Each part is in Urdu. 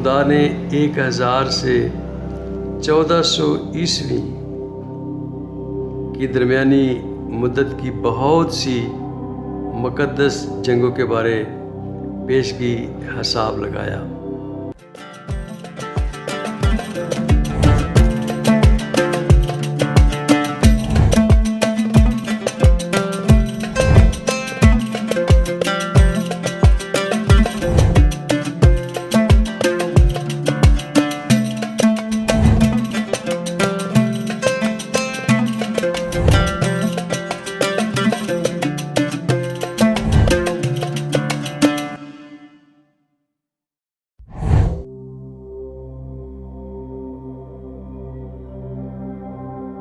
خدا نے 1000 سے 1400 عیسوی کی درمیانی مدت کی بہت سی مقدس جنگوں کے بارے پیش کی حساب لگایا۔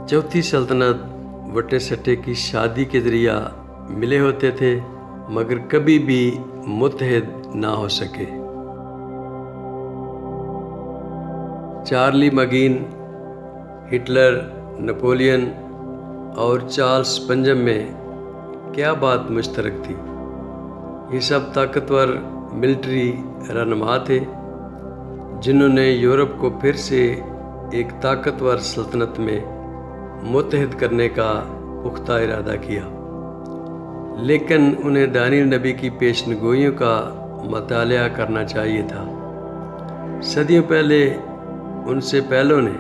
چوتھی سلطنت وٹے سٹے کی شادی کے ذریعہ ملے ہوتے تھے، مگر کبھی بھی متحد نہ ہو سکے۔ چارلی مگین، ہٹلر، نپولین اور چارلس پنجم میں کیا بات مشترک تھی؟ یہ سب طاقتور ملٹری رہنما تھے جنہوں نے یورپ کو پھر سے ایک طاقتور سلطنت میں متحد کرنے کا پختہ ارادہ کیا، لیکن انہیں دانیل نبی کی پیشنگوئیوں کا مطالعہ کرنا چاہیے تھا۔ صدیوں پہلے ان سے پہلوں نے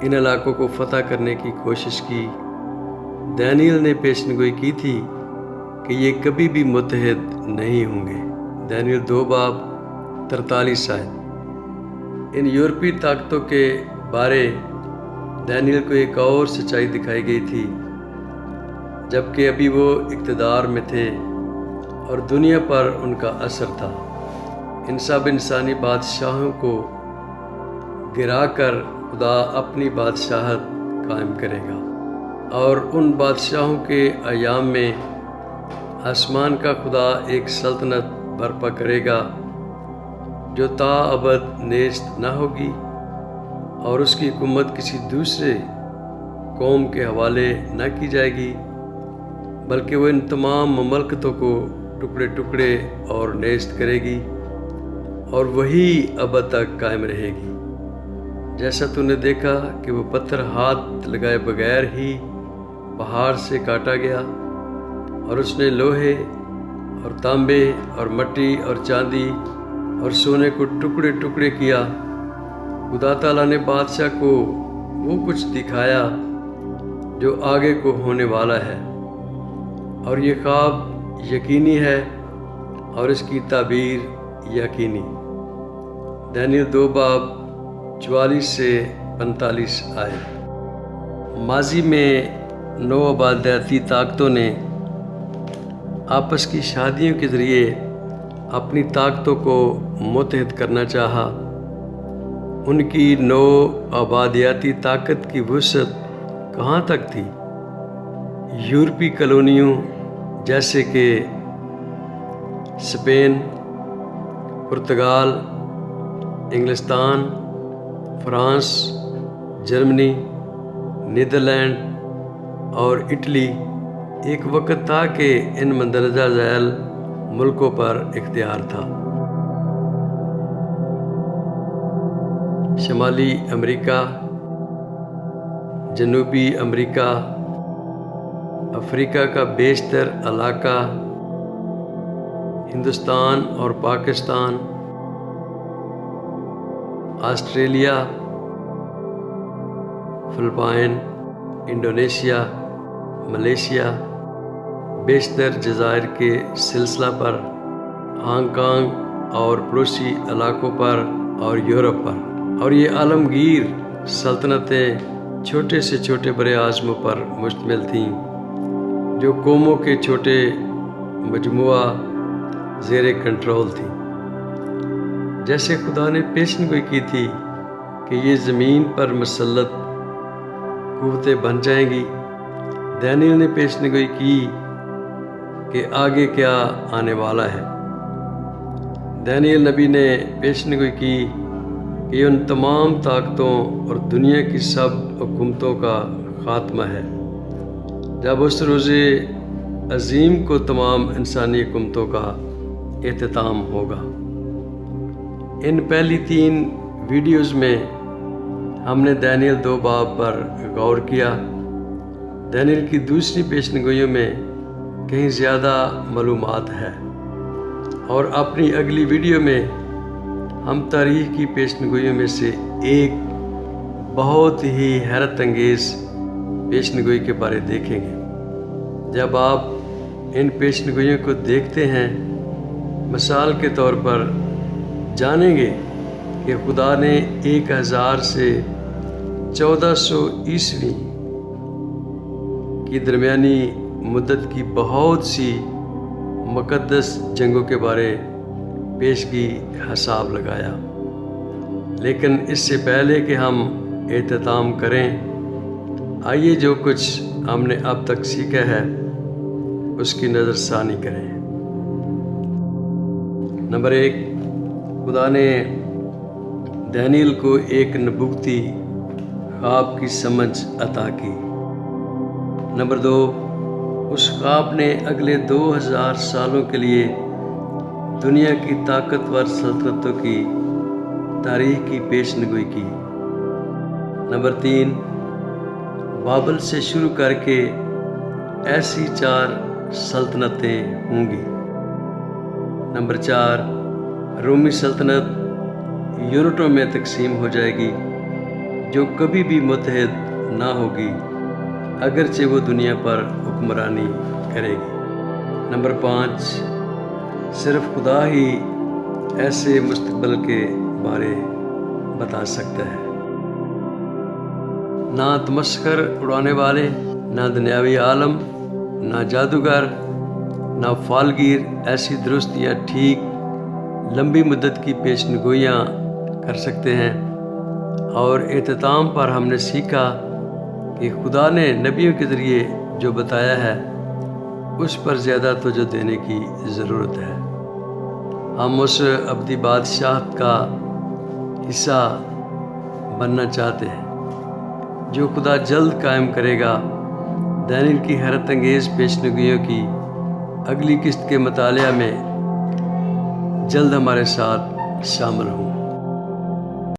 ان علاقوں کو فتح کرنے کی کوشش کی۔ دانیل نے پیشنگوئی کی تھی کہ یہ کبھی بھی متحد نہیں ہوں گے۔ دانیل 2 باب 43 آیت۔ ان یورپی طاقتوں کے بارے دانیل کو ایک اور سچائی دکھائی گئی تھی۔ جبکہ ابھی وہ اقتدار میں تھے اور دنیا پر ان کا اثر تھا، ان سب انسانی بادشاہوں کو گرا کر خدا اپنی بادشاہت قائم کرے گا، اور ان بادشاہوں کے ایام میں آسمان کا خدا ایک سلطنت برپا کرے گا جو تا ابد نیست نہ ہوگی، اور اس کی حکومت کسی دوسرے قوم کے حوالے نہ کی جائے گی، بلکہ وہ ان تمام مملکتوں کو ٹکڑے ٹکڑے اور نیست کرے گی، اور وہی ابد تک قائم رہے گی۔ جیسا تو نے دیکھا کہ وہ پتھر ہاتھ لگائے بغیر ہی پہاڑ سے کاٹا گیا، اور اس نے لوہے اور تانبے اور مٹی اور چاندی اور سونے کو ٹکڑے ٹکڑے کیا۔ خدا تعالیٰ نے بادشاہ کو وہ کچھ دکھایا جو آگے کو ہونے والا ہے، اور یہ خواب یقینی ہے اور اس کی تعبیر یقینی۔ دانیل 2 باب 44 سے 45 آئے۔ ماضی میں نو آبادیاتی طاقتوں نے آپس کی شادیوں کے ذریعے اپنی طاقتوں کو متحد کرنا چاہا۔ ان کی نو آبادیاتی طاقت کی وسعت کہاں تک تھی؟ یورپی کالونیوں جیسے کہ اسپین، پرتگال، انگلستان، فرانس، جرمنی، نیدرلینڈ اور اٹلی ایک وقت تھا کہ ان مندرجہ ذیل ملکوں پر اختیار تھا۔ شمالی امریکہ، جنوبی امریکہ، افریقہ کا بیشتر علاقہ، ہندوستان اور Pakistan, Australia, Philippines, Indonesia, Malaysia, بیشتر جزائر کے سلسلہ پر، ہانگ کانگ اور پڑوسی علاقوں پر اور یورپ پر، اور یہ عالمگیر سلطنتیں چھوٹے سے چھوٹے بر اعظموں پر مشتمل تھیں جو قوموں کے چھوٹے مجموعہ زیر کنٹرول تھیں۔ جیسے خدا نے پیشنگوئی کی تھی کہ یہ زمین پر مسلط قوتیں بن جائیں گی، دانیل نے پیشنگوئی کی کہ آگے کیا آنے والا ہے۔ دانیل نبی نے پیشنگوئی کی کہ ان تمام طاقتوں اور دنیا کی سب حکومتوں کا خاتمہ ہے جب اس روز عظیم کو تمام انسانی حکومتوں کا اختتام ہوگا۔ ان پہلی 3 ویڈیوز میں ہم نے دانیل 2 باب پر غور کیا۔ دانیل کی دوسری پیشنگوئیوں میں کہیں زیادہ معلومات ہے، اور اپنی اگلی ویڈیو میں ہم تاریخ کی پیشنگوئیوں میں سے ایک بہت ہی حیرت انگیز پیشنگوئی کے بارے دیکھیں گے۔ جب آپ ان پیشنگوئیوں کو دیکھتے ہیں، مثال کے طور پر جانیں گے کہ خدا نے 1000 سے 1400 عیسوی کی درمیانی مدت کی بہت سی مقدس جنگوں کے بارے پیشگی حساب لگایا۔ لیکن اس سے پہلے کہ ہم اختتام کریں، آئیے جو کچھ ہم نے اب تک سیکھا ہے اس کی نظر ثانی کریں۔ نمبر 1، خدا نے دانیل کو ایک نبوتی خواب کی سمجھ عطا کی۔ نمبر 2، اس خواب نے اگلے 2000 سالوں کے لیے دنیا کی طاقتور سلطنتوں کی تاریخ کی پیشنگوئی کی۔ نمبر 3، بابل سے شروع کر کے ایسی 4 سلطنتیں ہوں گی۔ نمبر 4، رومی سلطنت یونٹوں میں تقسیم ہو جائے گی جو کبھی بھی متحد نہ ہوگی، اگرچہ وہ دنیا پر حکمرانی کرے گی۔ نمبر 5، صرف خدا ہی ایسے مستقبل کے بارے بتا سکتا ہے۔ نہ تمسخر اڑانے والے، نہ دنیاوی عالم، نہ جادوگر، نہ فالگیر ایسی درست یا ٹھیک لمبی مدت کی پیشنگوئیاں کر سکتے ہیں۔ اور اختتام پر ہم نے سیکھا کہ خدا نے نبیوں کے ذریعے جو بتایا ہے اس پر زیادہ توجہ دینے کی ضرورت ہے۔ ہم اس ابدی بادشاہت کا حصہ بننا چاہتے ہیں جو خدا جلد قائم کرے گا۔ دانیل کی حیرت انگیز پیشنگوئیوں کی اگلی قسط کے مطالعہ میں جلد ہمارے ساتھ شامل ہوں۔